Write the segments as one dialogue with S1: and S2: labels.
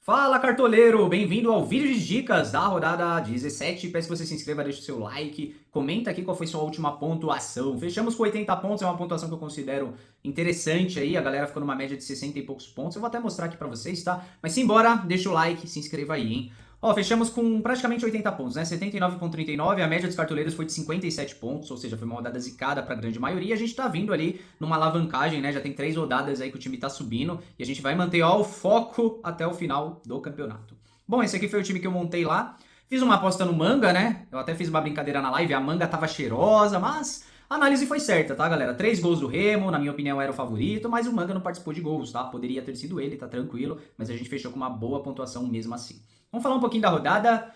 S1: Fala, cartoleiro! Bem-vindo ao vídeo de dicas da rodada 17. Peço que você se inscreva, deixe o seu like, comenta aqui qual foi sua última pontuação. Fechamos com 80 pontos, é uma pontuação que eu considero interessante aí, a galera ficou numa média de 60 e poucos pontos. Eu vou até mostrar aqui pra vocês, tá? Mas simbora, deixa o like, se inscreva aí, hein? Ó, fechamos com praticamente 80 pontos, né? 79,39, a média dos cartoleiros foi de 57 pontos, ou seja, foi uma rodada zicada para a grande maioria. A gente tá vindo ali numa alavancagem, né? Já tem 3 rodadas aí que o time tá subindo e a gente vai manter, ó, o foco até o final do campeonato. Bom, esse aqui foi o time que eu montei lá. Fiz uma aposta no Manga, né? Eu até fiz uma brincadeira na live, a Manga tava cheirosa, mas a análise foi certa, tá, galera? 3 gols do Remo, na minha opinião, era o favorito, mas o Manga não participou de gols, tá? Poderia ter sido ele, tá tranquilo, mas a gente fechou com uma boa pontuação mesmo assim. Vamos falar um pouquinho da rodada.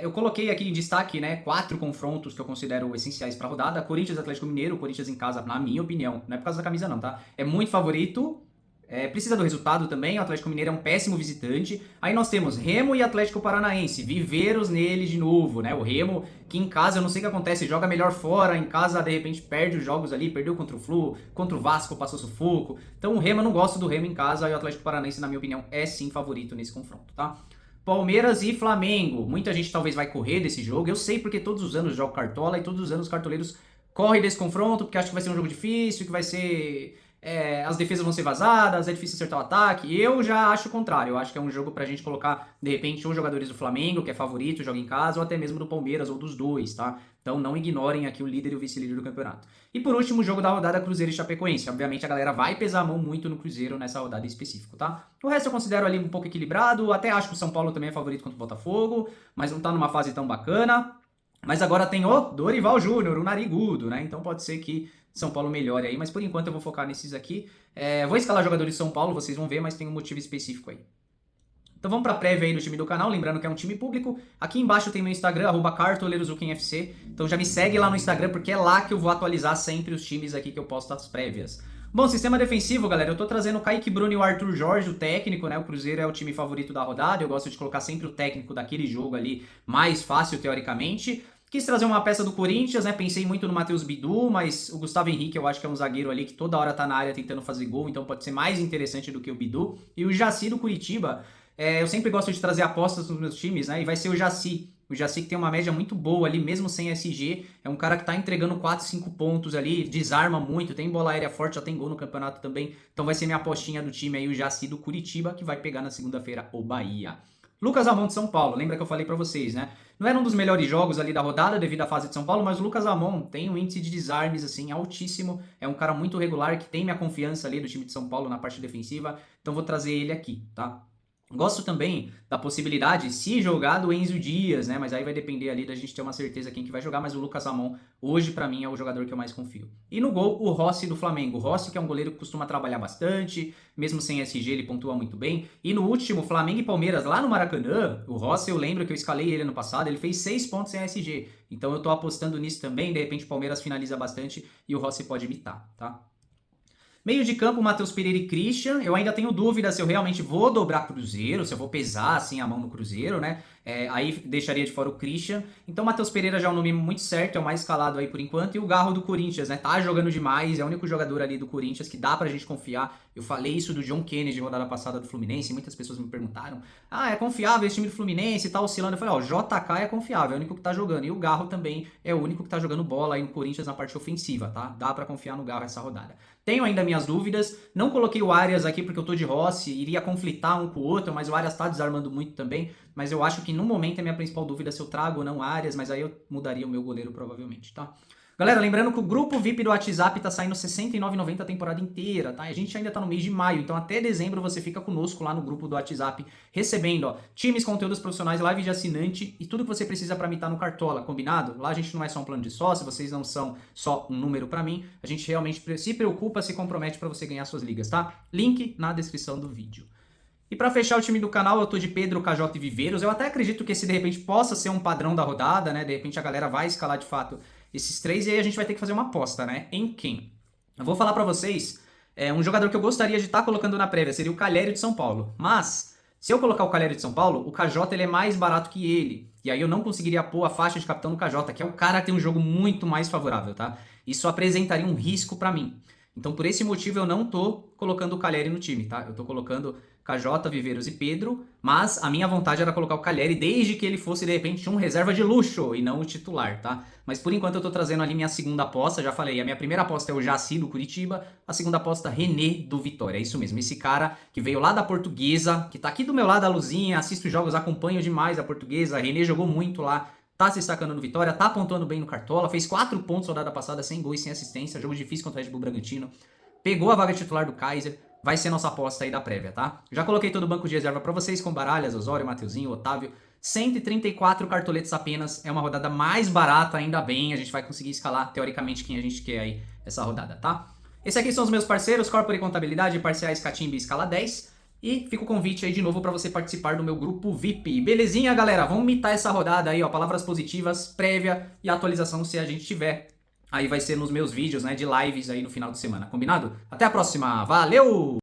S1: Eu coloquei aqui em destaque, né, 4 confrontos que eu considero essenciais para a rodada. Corinthians, Atlético Mineiro, Corinthians em casa, na minha opinião, não é por causa da camisa não, tá? É muito favorito, precisa do resultado também, o Atlético Mineiro é um péssimo visitante. Aí nós temos Remo e Atlético Paranaense, viveiros nele de novo, né? O Remo, que em casa, eu não sei o que acontece, joga melhor fora, em casa de repente perde os jogos ali, perdeu contra o Flu, contra o Vasco, passou sufoco. Então o Remo, eu não gosto do Remo em casa, e o Atlético Paranaense, na minha opinião, é sim favorito nesse confronto, tá? Palmeiras e Flamengo. Muita gente talvez vai correr desse jogo. Eu sei porque todos os anos jogo cartola e todos os anos os cartoleiros correm desse confronto porque acham que vai ser um jogo difícil, que vai ser... as defesas vão ser vazadas, é difícil acertar o ataque. Eu já acho o contrário. Eu acho que é um jogo pra gente colocar, de repente, os jogadores do Flamengo, que é favorito, joga em casa, ou até mesmo do Palmeiras, ou dos dois, tá? Então não ignorem aqui o líder e o vice-líder do campeonato. E por último, o jogo da rodada Cruzeiro e Chapecoense. Obviamente a galera vai pesar a mão muito no Cruzeiro nessa rodada em específico, tá? O resto eu considero ali um pouco equilibrado, até acho que o São Paulo também é favorito contra o Botafogo, mas não tá numa fase tão bacana. Mas agora tem o Dorival Júnior, o narigudo, né? Então pode ser que São Paulo melhore aí, mas por enquanto eu vou focar nesses aqui. Vou escalar jogadores de São Paulo, vocês vão ver, mas tem um motivo específico aí. Então vamos para a prévia aí do time do canal, lembrando que é um time público. Aqui embaixo tem meu Instagram, @cartoleirosukenfc. Então já me segue lá no Instagram, porque é lá que eu vou atualizar sempre os times aqui que eu posto as prévias. Bom, sistema defensivo, galera, eu tô trazendo o Kaique Bruni e o Arthur Jorge, o técnico, né? O Cruzeiro é o time favorito da rodada, eu gosto de colocar sempre o técnico daquele jogo ali, mais fácil teoricamente. Quis trazer uma peça do Corinthians, né? Pensei muito no Matheus Bidu, mas o Gustavo Henrique eu acho que é um zagueiro ali que toda hora tá na área tentando fazer gol, então pode ser mais interessante do que o Bidu. E o Jaci do Curitiba, eu sempre gosto de trazer apostas nos meus times, né? E vai ser o Jaci. O Jaci que tem uma média muito boa ali, mesmo sem SG. É um cara que tá entregando 4, 5 pontos ali, desarma muito, tem bola aérea forte, já tem gol no campeonato também. Então vai ser minha apostinha do time aí, o Jaci do Curitiba, que vai pegar na segunda-feira o Bahia. Lucas Amon de São Paulo, lembra que eu falei pra vocês, né? Não era um dos melhores jogos ali da rodada devido à fase de São Paulo, mas o Lucas Amon tem um índice de desarmes assim altíssimo, é um cara muito regular que tem minha confiança ali do time de São Paulo na parte defensiva, então vou trazer ele aqui, tá? Gosto também da possibilidade, se jogar, do Enzo Dias, né? Mas aí vai depender ali da gente ter uma certeza quem que vai jogar, mas o Lucas Amon, hoje, pra mim, é o jogador que eu mais confio. E no gol, o Rossi do Flamengo. O Rossi, que é um goleiro que costuma trabalhar bastante, mesmo sem SG, ele pontua muito bem. E no último, Flamengo e Palmeiras, lá no Maracanã, o Rossi, eu lembro que eu escalei ele ano passado, ele fez 6 pontos sem SG. Então eu tô apostando nisso também, de repente o Palmeiras finaliza bastante e o Rossi pode imitar, tá? Meio de campo, Matheus Pereira e Christian. Eu ainda tenho dúvida se eu realmente vou dobrar Cruzeiro, se eu vou pesar assim a mão no Cruzeiro, né? Aí deixaria de fora o Christian. Então, Matheus Pereira já é um nome muito certo, é o mais escalado aí por enquanto. E o Garro do Corinthians, né? Tá jogando demais, é o único jogador ali do Corinthians que dá pra gente confiar. Eu falei isso do John Kennedy rodada passada do Fluminense, e muitas pessoas me perguntaram: ah, é confiável esse time do Fluminense, tá oscilando? Eu falei: ó, o JK é confiável, é o único que tá jogando. E o Garro também é o único que tá jogando bola aí no Corinthians na parte ofensiva, tá? Dá pra confiar no Garro essa rodada. Tenho ainda minhas dúvidas, não coloquei o Arias aqui porque eu tô de Rossi, iria conflitar um com o outro, mas o Arias tá desarmando muito também, mas eu acho que no momento é minha principal dúvida se eu trago ou não Arias, mas aí eu mudaria o meu goleiro provavelmente, tá? Galera, lembrando que o grupo VIP do WhatsApp tá saindo R$ 69,90 a temporada inteira, tá? A gente ainda tá no mês de maio, então até dezembro você fica conosco lá no grupo do WhatsApp, recebendo, ó, times, conteúdos profissionais, live de assinante e tudo que você precisa pra mitar no Cartola, combinado? Lá a gente não é só um plano de sócio, vocês não são só um número pra mim, a gente realmente se preocupa, se compromete pra você ganhar suas ligas, tá? Link na descrição do vídeo. E pra fechar o time do canal, eu tô de Pedro, KJ e Viveiros. Eu até acredito que esse de repente possa ser um padrão da rodada, né? De repente a galera vai escalar de fato esses três e aí a gente vai ter que fazer uma aposta, né? Em quem? Eu vou falar pra vocês, um jogador que eu gostaria de estar colocando na prévia seria o Calhério de São Paulo. Mas, se eu colocar o Calhério de São Paulo, o KJ ele é mais barato que ele. E aí eu não conseguiria pôr a faixa de capitão no KJ, que é o cara que tem um jogo muito mais favorável, tá? Isso apresentaria um risco pra mim. Então, por esse motivo, eu não tô colocando o Calheri no time, tá? Eu tô colocando KJ, Viveiros e Pedro, mas a minha vontade era colocar o Calheri desde que ele fosse, de repente, um reserva de luxo e não o titular, tá? Mas por enquanto eu tô trazendo ali minha segunda aposta, já falei, a minha primeira aposta é o Jaci do Curitiba, a segunda aposta René do Vitória, é isso mesmo, esse cara que veio lá da Portuguesa, que tá aqui do meu lado, a luzinha, assisto jogos, acompanho demais a Portuguesa, a René jogou muito lá, tá se destacando no Vitória, tá pontuando bem no Cartola, fez 4 pontos rodada passada, sem gol e sem assistência, jogo difícil contra o Red Bull Bragantino, pegou a vaga titular do Kaiser, vai ser nossa aposta aí da prévia, tá? Já coloquei todo o banco de reserva pra vocês, com Baralhas, Osório, Mateuzinho, Otávio, 134 cartoletes apenas, é uma rodada mais barata, ainda bem, a gente vai conseguir escalar, teoricamente, quem a gente quer aí essa rodada, tá? Esse aqui são os meus parceiros, Corpore Contabilidade, Parciais, Catimba e Escala 10, e fica o convite aí de novo para você participar do meu grupo VIP. Belezinha, galera? Vamos mitar essa rodada aí, ó. Palavras positivas, prévia e atualização se a gente tiver. Aí vai ser nos meus vídeos, né, de lives aí no final de semana. Combinado? Até a próxima. Valeu!